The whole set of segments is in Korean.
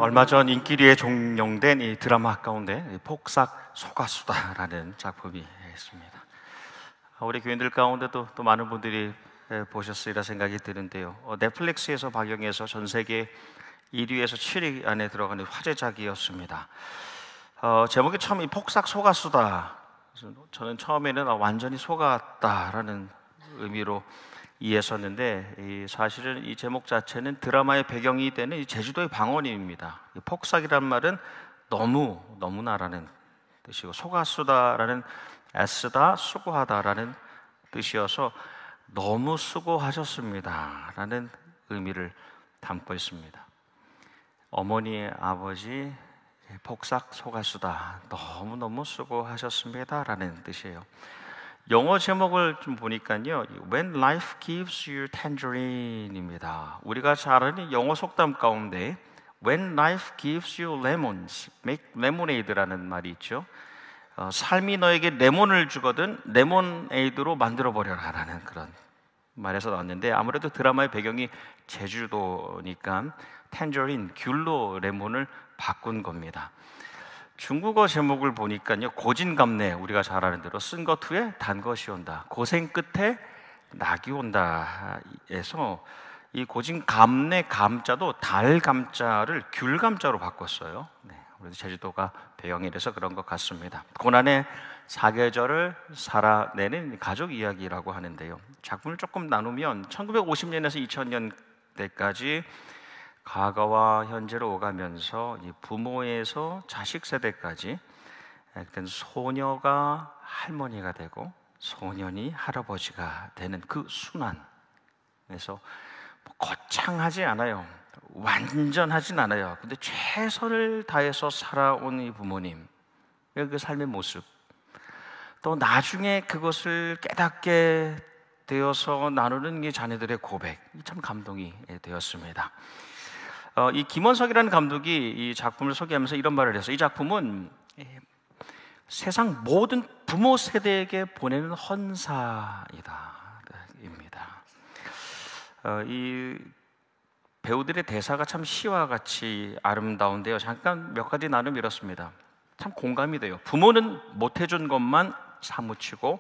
얼마 전 인기리에 종영된 이 드라마 가운데 폭삭 소가수다라는 작품이 있습니다. 우리 교인들 가운데도 또 많은 분들이 보셨으리라 생각이 드는데요. 넷플릭스에서 방영해서 전 세계 1위에서 7위 안에 들어가는 화제작이었습니다. 제목이 처음 이 폭삭 소가수다. 저는 처음에는 완전히 속았다라는 의미로 이해했었는데 사실은 이 제목 자체는 드라마의 배경이 되는 제주도의 방언입니다. 폭삭이란 말은 너무나라는 뜻이고 소가수다라는 애쓰다 수고하다라는 뜻이어서 너무 수고하셨습니다라는 의미를 담고 있습니다. 어머니, 아버지 폭삭 소가수다 너무너무 수고하셨습니다라는 뜻이에요. 영어 제목을 좀 보니까요, When Life Gives You Tangerine입니다. 우리가 잘 아는 영어 속담 가운데 When Life Gives You Lemons, Make Lemonade라는 말이 있죠. 삶이 너에게 레몬을 주거든 레모네이드로 만들어버려라라는 그런 말에서 나왔는데, 아무래도 드라마의 배경이 제주도니까 텐저린, 귤로 레몬을 바꾼 겁니다. 중국어 제목을 보니까요, 고진감래, 우리가 잘 아는 대로 쓴 것 후에 단 것이 온다, 고생 끝에 낙이 온다 에서 이 고진감래 감자도 달 감자를 귤 감자로 바꿨어요. 그래서 제주도가 배경이라서 그런 것 같습니다. 고난의 사계절을 살아내는 가족 이야기라고 하는데요, 작품을 조금 나누면 1950년에서 2000년대까지 과거와 현재로 오가면서 부모에서 자식 세대까지 소녀가 할머니가 되고 소년이 할아버지가 되는 그 순환에서 거창하지 않아요, 완전하진 않아요. 근데 최선을 다해서 살아온 이 부모님, 그 삶의 모습, 또 나중에 그것을 깨닫게 되어서 나누는 이 자녀들의 고백, 참 감동이 되었습니다. 이 김원석이라는 감독이 이 작품을 소개하면서 이런 말을 해서, 이 작품은 세상 모든 부모 세대에게 보내는 헌사이다 입니다. 이 배우들의 대사가 참 시와 같이 아름다운데요, 잠깐 몇 가지 나누면 이렇습니다. 참 공감이 돼요. 부모는 못해준 것만 사무치고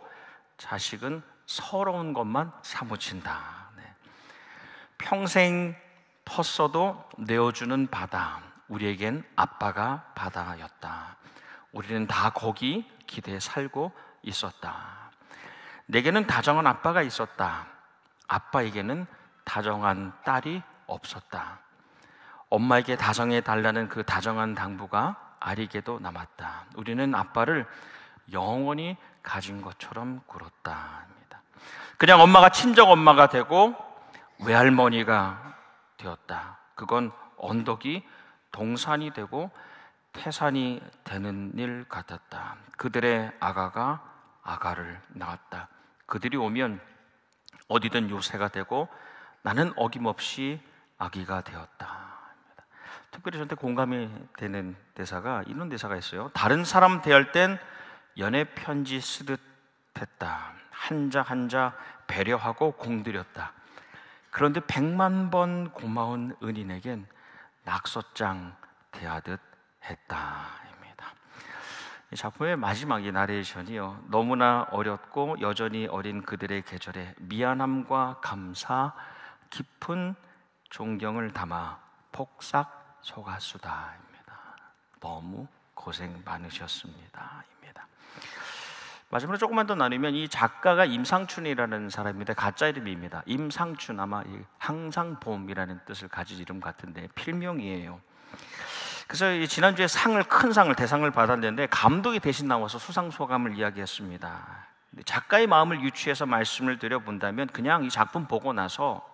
자식은 서러운 것만 사무친다. 평생 텄어도 내어주는 바다, 우리에겐 아빠가 바다였다. 우리는 다 거기 기대에 살고 있었다. 내게는 다정한 아빠가 있었다. 아빠에게는 다정한 딸이 없었다. 엄마에게 다정해 달라는 그 다정한 당부가 아리게도 남았다. 우리는 아빠를 영원히 가진 것처럼 굴었다. 그냥 엄마가 친정 엄마가 되고 외할머니가 되었다. 그건 언덕이 동산이 되고 태산이 되는 일 같았다. 그들의 아가가 아가를 낳았다. 그들이 오면 어디든 요새가 되고 나는 어김없이 아기가 되었다. 특별히 저한테 공감이 되는 대사가 이런 대사가 있어요. 다른 사람 대할 땐 연애 편지 쓰듯 했다. 한자 한자 배려하고 공들였다. 그런데 100만 번 고마운 은인에겐 낙서장 대하듯 했다. 입니다. 이 작품의 마지막 이 나레이션이요, 너무나 어렸고 여전히 어린 그들의 계절에 미안함과 감사, 깊은 존경을 담아 폭삭 소가수다입니다. 너무 고생 많으셨습니다. 입니다. 마지막으로 조금만 더 나누면, 이 작가가 임상춘이라는 사람입니다. 가짜 이름입니다. 임상춘, 아마 항상 봄이라는 뜻을 가진 이름 같은데 필명이에요. 그래서 지난주에 큰 상을, 대상을 받았는데 감독이 대신 나와서 수상 소감을 이야기했습니다. 작가의 마음을 유추해서 말씀을 드려본다면, 그냥 이 작품 보고 나서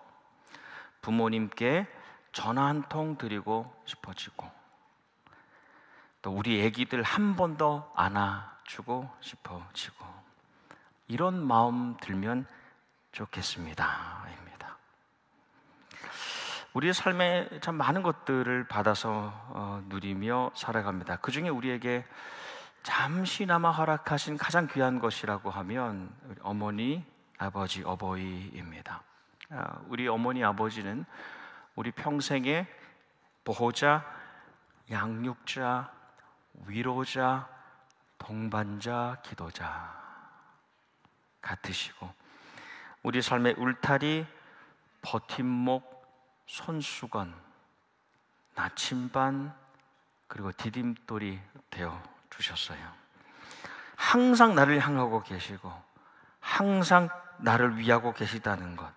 부모님께 전화 한 통 드리고 싶어지고, 또 우리 애기들 한 번 더 안아주고 싶어지고, 이런 마음 들면 좋겠습니다. 입니다. 우리의 삶에 참 많은 것들을 받아서 누리며 살아갑니다. 그 중에 우리에게 잠시나마 허락하신 가장 귀한 것이라고 하면 우리 어머니, 아버지, 어버이입니다. 우리 어머니, 아버지는 우리 평생의 보호자, 양육자, 위로자, 동반자, 기도자 같으시고 우리 삶의 울타리, 버팀목, 손수건, 나침반, 그리고 디딤돌이 되어 주셨어요. 항상 나를 향하고 계시고 항상 나를 위하고 계시다는 것,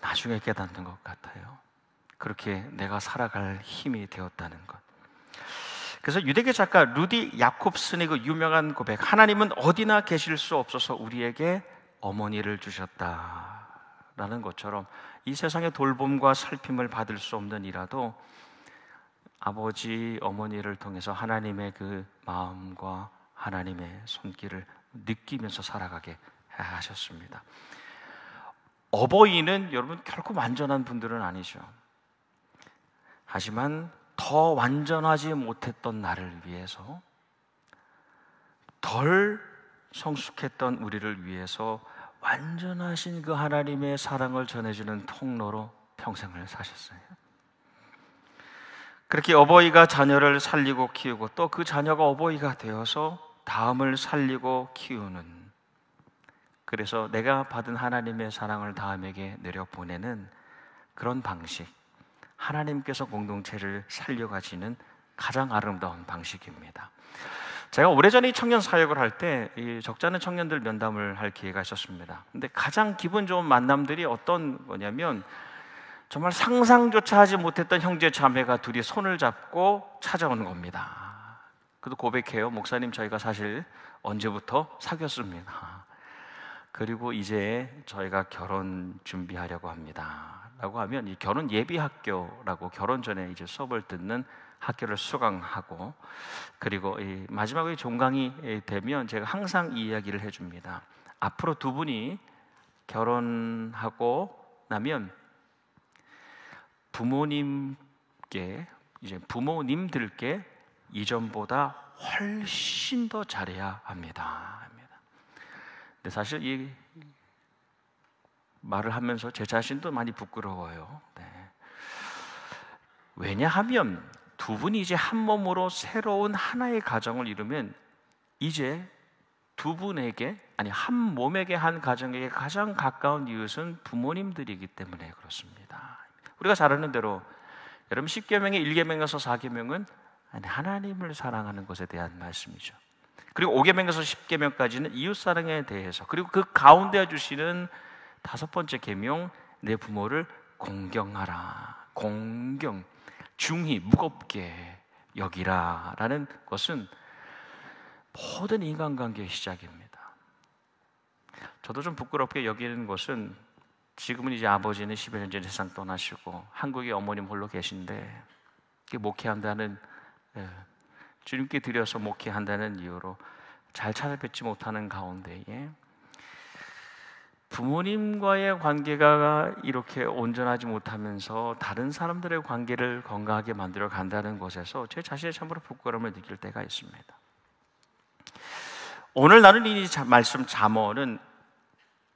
나중에 깨닫는 것 같아요. 그렇게 내가 살아갈 힘이 되었다는 것. 그래서 유대계 작가 루디 야콥슨의 그 유명한 고백, 하나님은 어디나 계실 수 없어서 우리에게 어머니를 주셨다라는 것처럼 이 세상의 돌봄과 살핌을 받을 수 없는 이라도 아버지, 어머니를 통해서 하나님의 그 마음과 하나님의 손길을 느끼면서 살아가게 하셨습니다. 어버이는 여러분 결코 완전한 분들은 아니죠. 하지만 더 완전하지 못했던 나를 위해서, 덜 성숙했던 우리를 위해서 완전하신 그 하나님의 사랑을 전해주는 통로로 평생을 사셨어요. 그렇게 어버이가 자녀를 살리고 키우고 또 그 자녀가 어버이가 되어서 다음을 살리고 키우는, 그래서 내가 받은 하나님의 사랑을 다음에게 내려보내는 그런 방식, 하나님께서 공동체를 살려가시는 가장 아름다운 방식입니다. 제가 오래전에 청년 사역을 할 때 이 적잖은 청년들 면담을 할 기회가 있었습니다. 근데 가장 기분 좋은 만남들이 어떤 거냐면 정말 상상조차 하지 못했던 형제 자매가 둘이 손을 잡고 찾아오는 겁니다. 그래도 고백해요. 목사님, 저희가 사실 언제부터 사귀었습니다. 그리고 이제 저희가 결혼 준비하려고 합니다. 라고 하면 이 결혼 예비 학교라고 결혼 전에 이제 수업을 듣는 학교를 수강하고, 그리고 이 마지막에 종강이 되면 제가 항상 이 이야기를 해줍니다. 앞으로 두 분이 결혼하고 나면 부모님들께 이전보다 훨씬 더 잘해야 합니다. 근데 사실 이 말을 하면서 제 자신도 많이 부끄러워요. 네. 왜냐하면 두 분이 이제 한 몸으로 새로운 하나의 가정을 이루면 이제 두 분에게, 아니 한 몸에게, 한 가정에게 가장 가까운 이웃은 부모님들이기 때문에 그렇습니다. 우리가 잘 아는 대로 여러분 10계명의 1계명에서 4계명은 하나님을 사랑하는 것에 대한 말씀이죠. 그리고 5계명에서 10계명까지는 이웃사랑에 대해서, 그리고 그 가운데 주시는 5번째 계명, 내 부모를 공경하라. 공경, 중히 무겁게 여기라 라는 것은 모든 인간관계의 시작입니다. 저도 좀 부끄럽게 여기는 것은, 지금은 이제 아버지는 10여 년 전에 세상 떠나시고 한국에 어머님 홀로 계신데, 목회한다는, 주님께 드려서 목회한다는 이유로 잘 찾아뵙지 못하는 가운데에 부모님과의 관계가 이렇게 온전하지 못하면서 다른 사람들의 관계를 건강하게 만들어 간다는 것에서 제 자신의 참으로 부끄러움을 느낄 때가 있습니다. 오늘 나눈 이 말씀 잠언은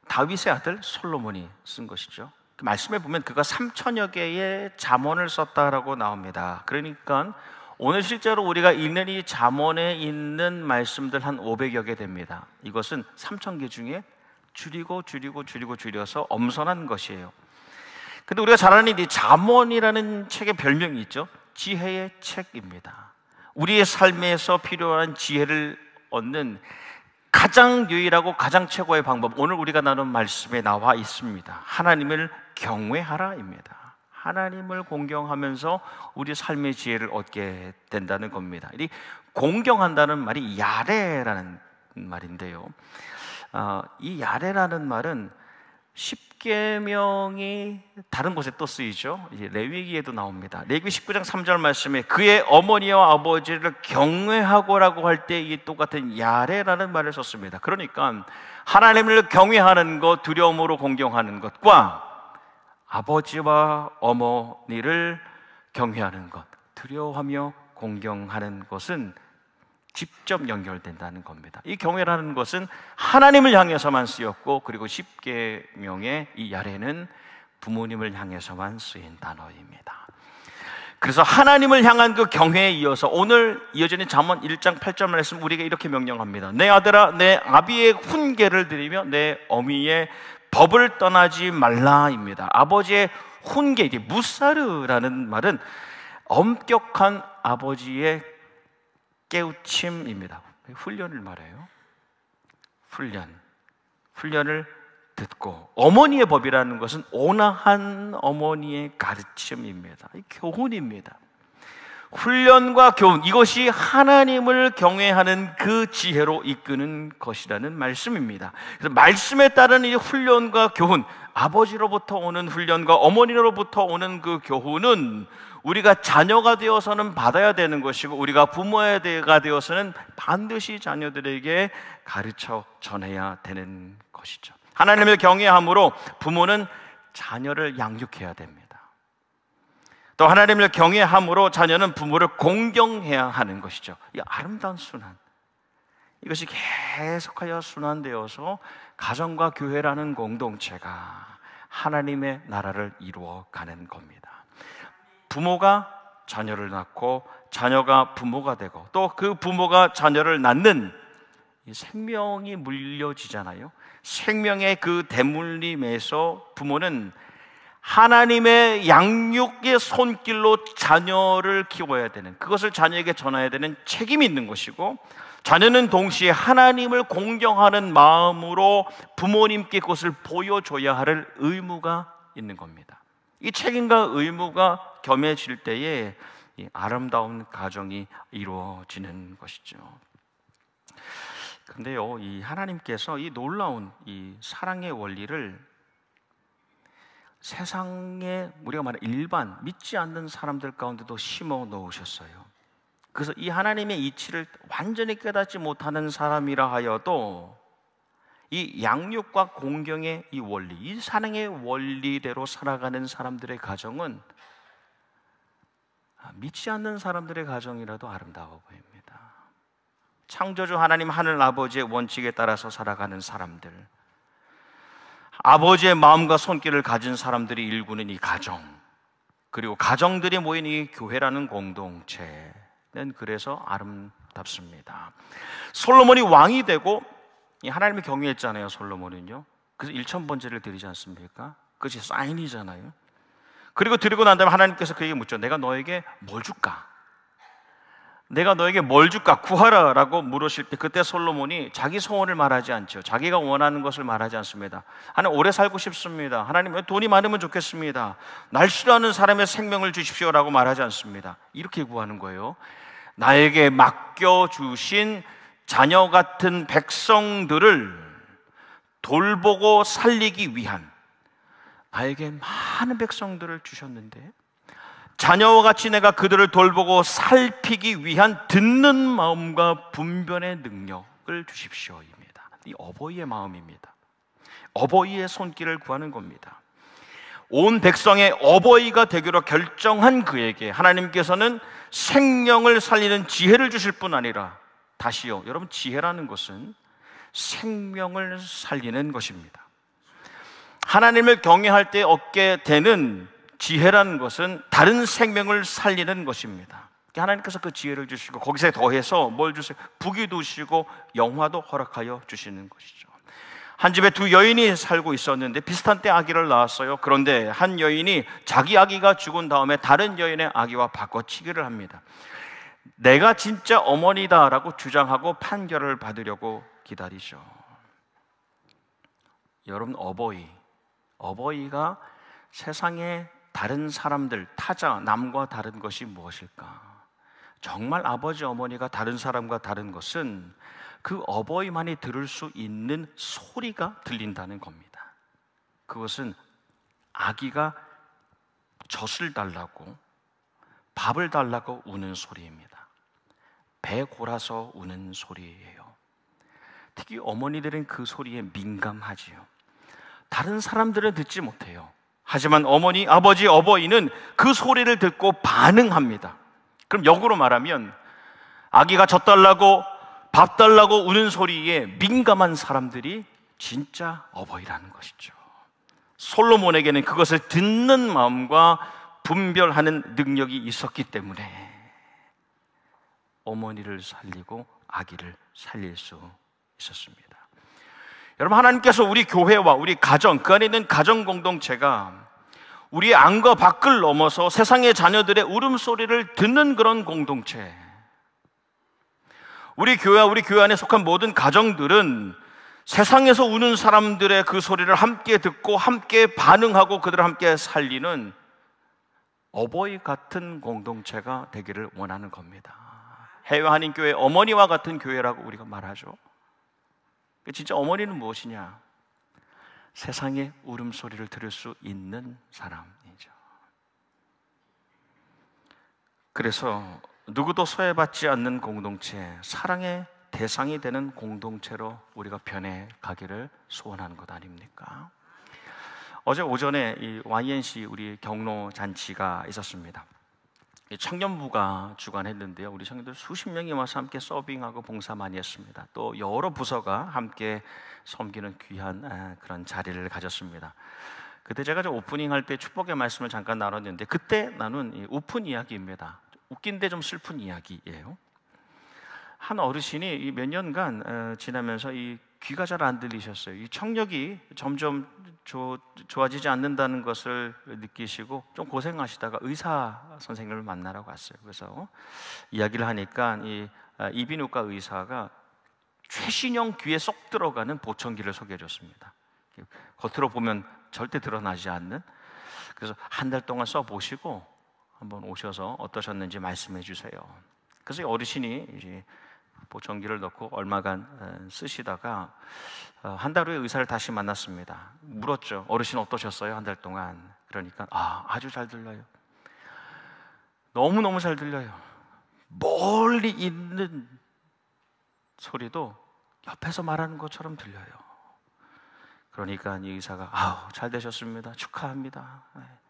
다윗의 아들 솔로몬이 쓴 것이죠. 그 말씀에 보면 그가 3,000여 개의 잠언을 썼다라고 나옵니다. 그러니까 오늘 실제로 우리가 읽는 이 잠언에 있는 말씀들 한 500여 개 됩니다. 이것은 3,000개 중에 줄여서 엄선한 것이에요. 근데 우리가 잘 아는 이 잠언이라는 책의 별명이 있죠. 지혜의 책입니다. 우리의 삶에서 필요한 지혜를 얻는 가장 유일하고 가장 최고의 방법, 오늘 우리가 나눈 말씀에 나와 있습니다. 하나님을 경외하라입니다. 하나님을 공경하면서 우리 삶의 지혜를 얻게 된다는 겁니다. 이 공경한다는 말이 야레라는 말인데요. 이 야레라는 말은 10계명이 다른 곳에 또 쓰이죠. 이제 레위기에도 나옵니다. 레위기 19장 3절 말씀에 그의 어머니와 아버지를 경외하고라고 할 때 이 똑같은 야레라는 말을 썼습니다. 그러니까 하나님을 경외하는 것, 두려움으로 공경하는 것과 아버지와 어머니를 경외하는 것, 두려워하며 공경하는 것은 직접 연결된다는 겁니다. 이 경외라는 것은 하나님을 향해서만 쓰였고, 그리고 10계명의 이 야레는 부모님을 향해서만 쓰인 단어입니다. 그래서 하나님을 향한 그 경외에 이어서 오늘 이어지는 잠언 1장 8절 말씀 우리에게 이렇게 명령합니다. 내 아들아 내 아비의 훈계를 들이며 내 어미의 법을 떠나지 말라입니다. 아버지의 훈계, 이게 무사르라는 말은 엄격한 아버지의 깨우침입니다. 훈련을 말해요. 훈련을 듣고, 어머니의 법이라는 것은 온화한 어머니의 가르침입니다. 교훈입니다. 훈련과 교훈, 이것이 하나님을 경외하는 그 지혜로 이끄는 것이라는 말씀입니다. 그래서 말씀에 따른 이 훈련과 교훈, 아버지로부터 오는 훈련과 어머니로부터 오는 그 교훈은 우리가 자녀가 되어서는 받아야 되는 것이고, 우리가 부모가 되어서는 반드시 자녀들에게 가르쳐 전해야 되는 것이죠. 하나님을 경외함으로 부모는 자녀를 양육해야 됩니다. 또 하나님을 경외함으로 자녀는 부모를 공경해야 하는 것이죠. 이 아름다운 순환, 이것이 계속하여 순환되어서 가정과 교회라는 공동체가 하나님의 나라를 이루어가는 겁니다. 부모가 자녀를 낳고 자녀가 부모가 되고 또 그 부모가 자녀를 낳는 이 생명이 물려지잖아요. 생명의 그 대물림에서 부모는 하나님의 양육의 손길로 자녀를 키워야 되는, 그것을 자녀에게 전해야 되는 책임이 있는 것이고, 자녀는 동시에 하나님을 공경하는 마음으로 부모님께 그것을 보여줘야 할 의무가 있는 겁니다. 이 책임과 의무가 겸해질 때에 이 아름다운 가정이 이루어지는 것이죠. 근데요, 이 하나님께서 이 놀라운 이 사랑의 원리를 세상에 우리가 말하는 일반 믿지 않는 사람들 가운데도 심어 놓으셨어요. 그래서 이 하나님의 이치를 완전히 깨닫지 못하는 사람이라 하여도 이 양육과 공경의 이 원리, 이 사랑의 원리대로 살아가는 사람들의 가정은 믿지 않는 사람들의 가정이라도 아름다워 보입니다. 창조주 하나님 하늘 아버지의 원칙에 따라서 살아가는 사람들, 아버지의 마음과 손길을 가진 사람들이 일구는 이 가정, 그리고 가정들이 모인 이 교회라는 공동체는 그래서 아름답습니다. 솔로몬이 왕이 되고 하나님을 경외했잖아요. 솔로몬은요. 그래서 1000번제를 드리지 않습니까? 그것이 사인이잖아요. 그리고 드리고 난 다음에 하나님께서 그에게 묻죠. 내가 너에게 뭘 줄까? 내가 너에게 뭘 줄까? 구하라 라고 물으실 때 그때 솔로몬이 자기 소원을 말하지 않죠. 자기가 원하는 것을 말하지 않습니다. 하나님, 오래 살고 싶습니다. 하나님, 돈이 많으면 좋겠습니다. 날 싫어하는 사람의 생명을 주십시오 라고 말하지 않습니다. 이렇게 구하는 거예요. 나에게 맡겨주신 자녀 같은 백성들을 돌보고 살리기 위한, 나에게 많은 백성들을 주셨는데 자녀와 같이 내가 그들을 돌보고 살피기 위한 듣는 마음과 분별의 능력을 주십시오입니다. 이 어버이의 마음입니다. 어버이의 손길을 구하는 겁니다. 온 백성의 어버이가 되기로 결정한 그에게 하나님께서는 생명을 살리는 지혜를 주실 뿐 아니라, 다시요, 여러분, 지혜라는 것은 생명을 살리는 것입니다. 하나님을 경외할 때 얻게 되는 지혜라는 것은 다른 생명을 살리는 것입니다. 하나님께서 그 지혜를 주시고 거기서 더해서 뭘 주세요? 부귀도 주시고 영화도 허락하여 주시는 것이죠. 한 집에 두 여인이 살고 있었는데 비슷한 때 아기를 낳았어요. 그런데 한 여인이 자기 아기가 죽은 다음에 다른 여인의 아기와 바꿔치기를 합니다. 내가 진짜 어머니다라고 주장하고 판결을 받으려고 기다리죠. 여러분, 어버이가 세상에 다른 사람들, 타자, 남과 다른 것이 무엇일까? 정말 아버지, 어머니가 다른 사람과 다른 것은 그 어버이만이 들을 수 있는 소리가 들린다는 겁니다. 그것은 아기가 젖을 달라고, 밥을 달라고 우는 소리입니다. 배 골아서 우는 소리예요. 특히 어머니들은 그 소리에 민감하지요. 다른 사람들은 듣지 못해요. 하지만 어머니, 아버지, 어버이는 그 소리를 듣고 반응합니다. 그럼 역으로 말하면 아기가 젖 달라고, 밥 달라고 우는 소리에 민감한 사람들이 진짜 어버이라는 것이죠. 솔로몬에게는 그것을 듣는 마음과 분별하는 능력이 있었기 때문에 어머니를 살리고 아기를 살릴 수 있었습니다. 여러분, 하나님께서 우리 교회와 우리 가정, 그 안에 있는 가정 공동체가 우리의 안과 밖을 넘어서 세상의 자녀들의 울음소리를 듣는 그런 공동체, 우리 교회와 우리 교회 안에 속한 모든 가정들은 세상에서 우는 사람들의 그 소리를 함께 듣고 함께 반응하고 그들을 함께 살리는 어버이 같은 공동체가 되기를 원하는 겁니다. 해외 한인교회 어머니와 같은 교회라고 우리가 말하죠. 진짜 어머니는 무엇이냐? 세상의 울음소리를 들을 수 있는 사람이죠. 그래서 누구도 소외받지 않는 공동체, 사랑의 대상이 되는 공동체로 우리가 변해가기를 소원하는 것 아닙니까? 어제 오전에 이 YNC 우리 경로 잔치가 있었습니다. 청년부가 주관했는데요, 우리 청년들 수십 명이 와서 함께 서빙하고 봉사 많이 했습니다. 또 여러 부서가 함께 섬기는 귀한 그런 자리를 가졌습니다. 그때 제가 오프닝 할 때 축복의 말씀을 잠깐 나눴는데, 그때 나눈 이 오픈 이야기입니다. 웃긴데 좀 슬픈 이야기예요. 한 어르신이 몇 년간 지나면서 이 귀가 잘 안 들리셨어요. 이 청력이 점점 좋아지지 않는다는 것을 느끼시고 좀 고생하시다가 의사 선생님을 만나라고 왔어요. 그래서 이야기를 하니까 이 이비인후과 의사가 최신형 귀에 쏙 들어가는 보청기를 소개해 줬습니다. 겉으로 보면 절대 드러나지 않는. 그래서 한 달 동안 써보시고 한번 오셔서 어떠셨는지 말씀해 주세요. 그래서 어르신이 이제 보청기를 넣고 얼마간 쓰시다가 한 달 후에 의사를 다시 만났습니다. 물었죠. 어르신 어떠셨어요? 한 달 동안. 그러니까 아주 잘 들려요. 너무너무 잘 들려요. 멀리 있는 소리도 옆에서 말하는 것처럼 들려요. 그러니까 이 의사가 잘 되셨습니다. 축하합니다.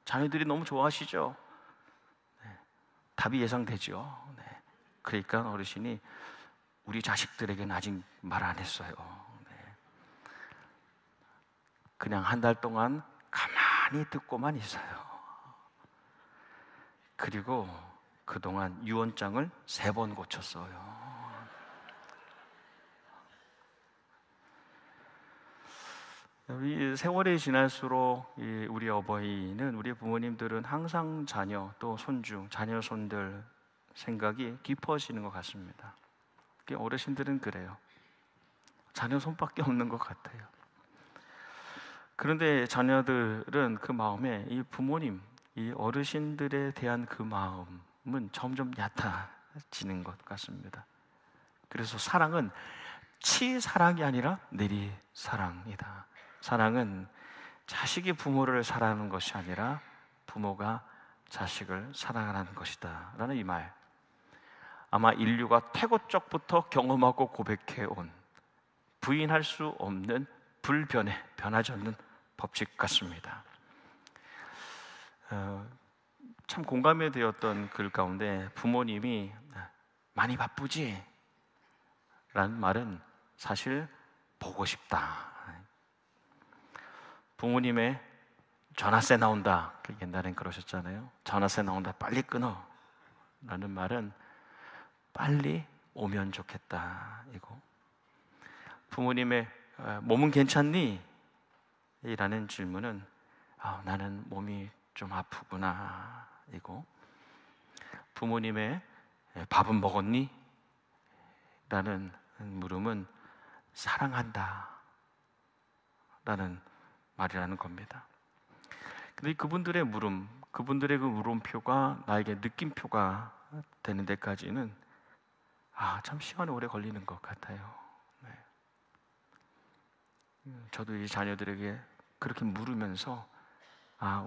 자녀들이 너무 좋아하시죠? 답이 예상되죠. 그러니까 어르신이 우리 자식들에게는 아직 말 안 했어요. 그냥 한 달 동안 가만히 듣고만 있어요. 그리고 그동안 유언장을 3번 고쳤어요. 이 세월이 지날수록 우리 어버이는, 우리 부모님들은 항상 자녀 또 손주, 자녀 손들 생각이 깊어지는 것 같습니다. 어르신들은 그래요. 자녀 손밖에 없는 것 같아요. 그런데 자녀들은 그 마음에 이 부모님, 이 어르신들에 대한 그 마음은 점점 얕아지는 것 같습니다. 그래서 사랑은 치사랑이 아니라 내리사랑이다. 사랑은 자식이 부모를 사랑하는 것이 아니라 부모가 자식을 사랑하는 것이다 라는 이 말, 아마 인류가 태고적부터 경험하고 고백해온 부인할 수 없는 불변의 변하지 않는 법칙 같습니다. 참 공감이 되었던 글 가운데 부모님이 많이 바쁘지? 라는 말은 사실 보고 싶다. 부모님의 전화세 나온다, 옛날엔 그러셨잖아요. 전화세 나온다, 빨리 끊어 라는 말은 빨리 오면 좋겠다 이고, 부모님의 몸은 괜찮니? 이라는 질문은 나는 몸이 좀 아프구나 이고, 부모님의 밥은 먹었니? 라는 물음은 사랑한다 라는 말이라는 겁니다. 근데 그분들의 물음, 그분들의 그 물음표가 나에게 느낌표가 되는 데까지는 참 시간이 오래 걸리는 것 같아요. 저도 이 자녀들에게 그렇게 물으면서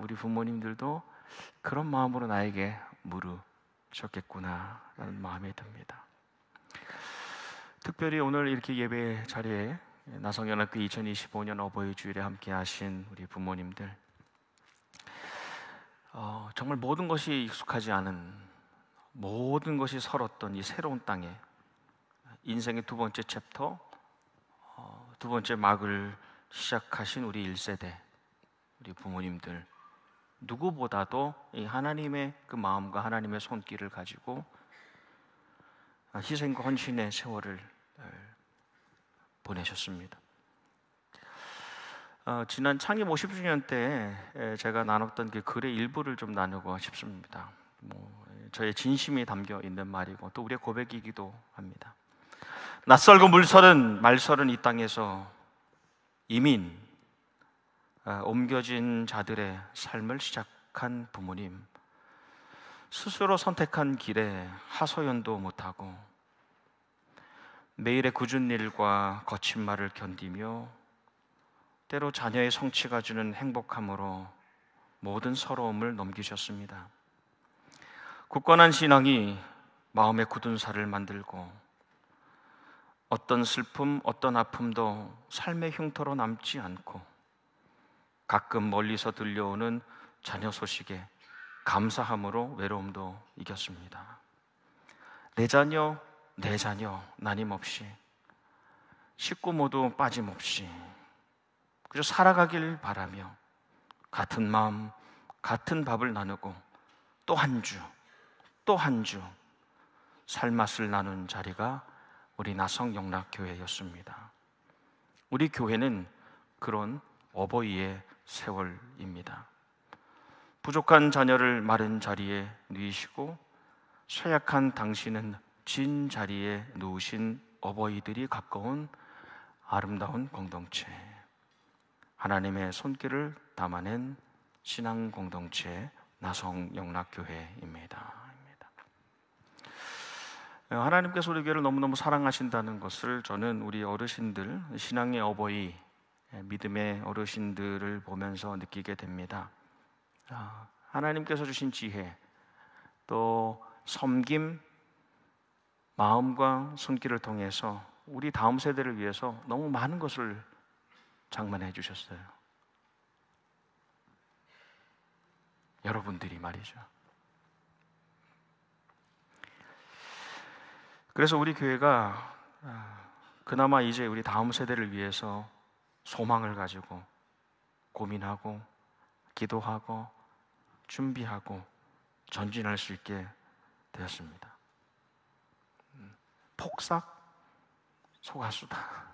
우리 부모님들도 그런 마음으로 나에게 물으셨겠구나 라는 마음이 듭니다. 특별히 오늘 이렇게 예배 자리에 나성연합교 2025년 어버이 주일에 함께 하신 우리 부모님들, 정말 모든 것이 익숙하지 않은, 모든 것이 설었던 이 새로운 땅에 인생의 두 번째 챕터, 두 번째 막을 시작하신 우리 1세대 우리 부모님들, 누구보다도 이 하나님의 그 마음과 하나님의 손길을 가지고 희생과 헌신의 세월을 보내셨습니다. 지난 창립 50주년 때 제가 나눴던 그 글의 일부를 좀 나누고 싶습니다. 저의 진심이 담겨 있는 말이고 또 우리의 고백이기도 합니다. 낯설고 말설은 이 땅에서 이민 옮겨진 자들의 삶을 시작한 부모님, 스스로 선택한 길에 하소연도 못하고 매일의 굳은 일과 거친 말을 견디며 때로 자녀의 성취가 주는 행복함으로 모든 서러움을 넘기셨습니다. 굳건한 신앙이 마음의 굳은 살을 만들고 어떤 슬픔, 어떤 아픔도 삶의 흉터로 남지 않고 가끔 멀리서 들려오는 자녀 소식에 감사함으로 외로움도 이겼습니다. 내 자녀 나님없이 식구 모두 빠짐없이 그저 살아가길 바라며 같은 마음, 같은 밥을 나누고 또 한 주 살맛을 나눈 자리가 우리 나성영락교회였습니다. 우리 교회는 그런 어버이의 세월입니다. 부족한 자녀를 마른 자리에 누이시고 쇠약한 당신은 진 자리에 누우신 어버이들이 가까운 아름다운 공동체, 하나님의 손길을 담아낸 신앙 공동체 나성영락교회입니다. 하나님께서 우리 교회를 너무너무 사랑하신다는 것을 저는 우리 어르신들, 신앙의 어버이, 믿음의 어르신들을 보면서 느끼게 됩니다. 하나님께서 주신 지혜, 또 섬김, 마음과 손길을 통해서 우리 다음 세대를 위해서 너무 많은 것을 장만해 주셨어요. 여러분들이 말이죠. 그래서 우리 교회가 그나마 이제 우리 다음 세대를 위해서 소망을 가지고 고민하고 기도하고 준비하고 전진할 수 있게 되었습니다. 폭삭 소가수다.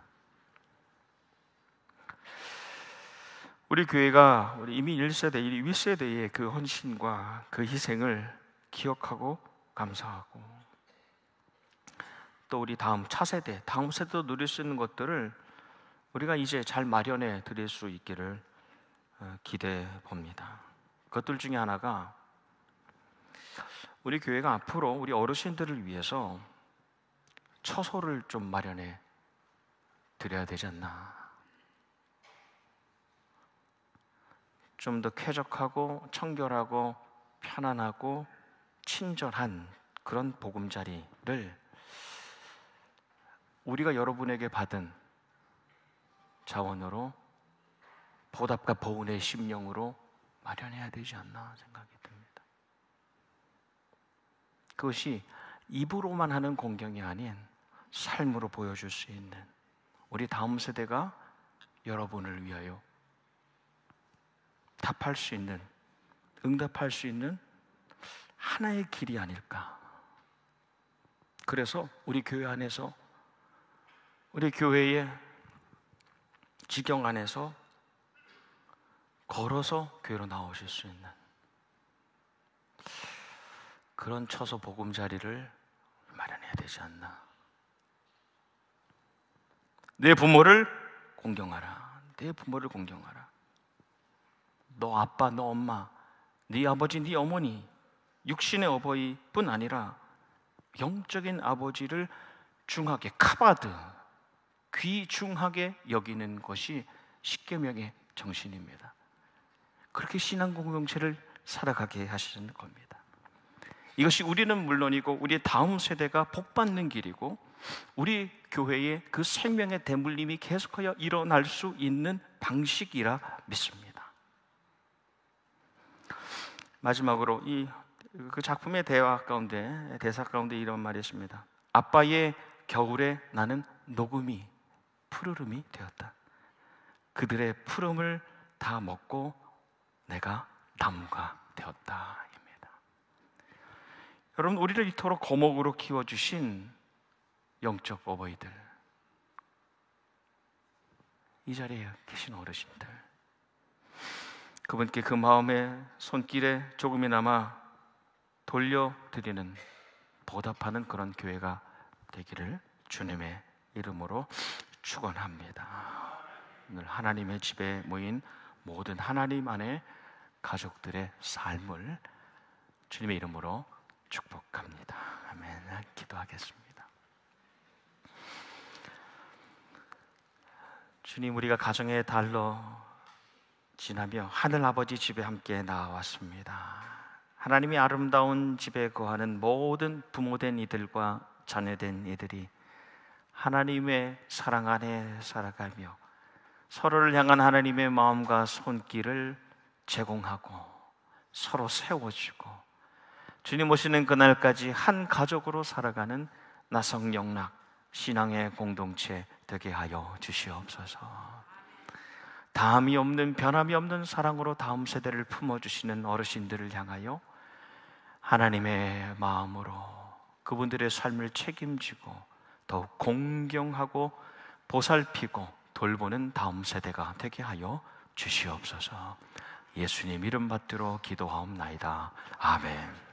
우리 교회가 이미 1세대, 2세대의 그 헌신과 그 희생을 기억하고 감사하고 또 우리 다음 차세대, 다음 세대도 누릴 수 있는 것들을 우리가 이제 잘 마련해 드릴 수 있기를 기대해 봅니다. 그것들 중에 하나가 우리 교회가 앞으로 우리 어르신들을 위해서 처소를 좀 마련해 드려야 되지 않나. 좀 더 쾌적하고 청결하고 편안하고 친절한 그런 보금자리를 우리가 여러분에게 받은 자원으로 보답과 보은의 심령으로 마련해야 되지 않나 생각이 듭니다. 그것이 입으로만 하는 공경이 아닌 삶으로 보여줄 수 있는 우리 다음 세대가 여러분을 위하여 답할 수 있는, 응답할 수 있는 하나의 길이 아닐까. 그래서 우리 교회 안에서, 우리 교회의 지경 안에서 걸어서 교회로 나오실 수 있는 그런 처소 보금자리를 마련해야 되지 않나. 내 부모를 공경하라. 내 부모를 공경하라. 너 아빠, 너 엄마, 네 아버지, 네 어머니, 육신의 어버이뿐 아니라 영적인 아버지를 중하게, 카바드, 귀중하게 여기는 것이 십계명의 정신입니다. 그렇게 신앙 공동체를 살아가게 하시는 겁니다. 이것이 우리는 물론이고 우리 다음 세대가 복받는 길이고 우리 교회의 그 생명의 대물림이 계속하여 일어날 수 있는 방식이라 믿습니다. 마지막으로 그 작품의 대사 가운데 이런 말이 있습니다. 아빠의 겨울에 나는 녹음이 푸르름이 되었다. 그들의 푸름을 다 먹고 내가 나무가 되었다입니다. 여러분, 우리를 이토록 거목으로 키워주신 영적 어버이들, 이 자리에 계신 어르신들, 그분께 그 마음의 손길에 조금이나마 돌려드리는, 보답하는 그런 교회가 되기를 주님의 이름으로 축원합니다. 오늘 하나님의 집에 모인 모든 하나님 안의 가족들의 삶을 주님의 이름으로 축복합니다. 아멘. 기도하겠습니다. 주님, 우리가 가정의 달로 지나며 하늘아버지 집에 함께 나왔습니다. 하나님이 아름다운 집에 거하는 모든 부모된 이들과 자녀된 이들이 하나님의 사랑 안에 살아가며 서로를 향한 하나님의 마음과 손길을 제공하고 서로 세워주고 주님 오시는 그날까지 한 가족으로 살아가는 나성영락 신앙의 공동체 되게 하여 주시옵소서. 다함이 없는, 변함이 없는 사랑으로 다음 세대를 품어주시는 어르신들을 향하여 하나님의 마음으로 그분들의 삶을 책임지고 더욱 공경하고 보살피고 돌보는 다음 세대가 되게 하여 주시옵소서. 예수님 이름 받들어 기도하옵나이다. 아멘.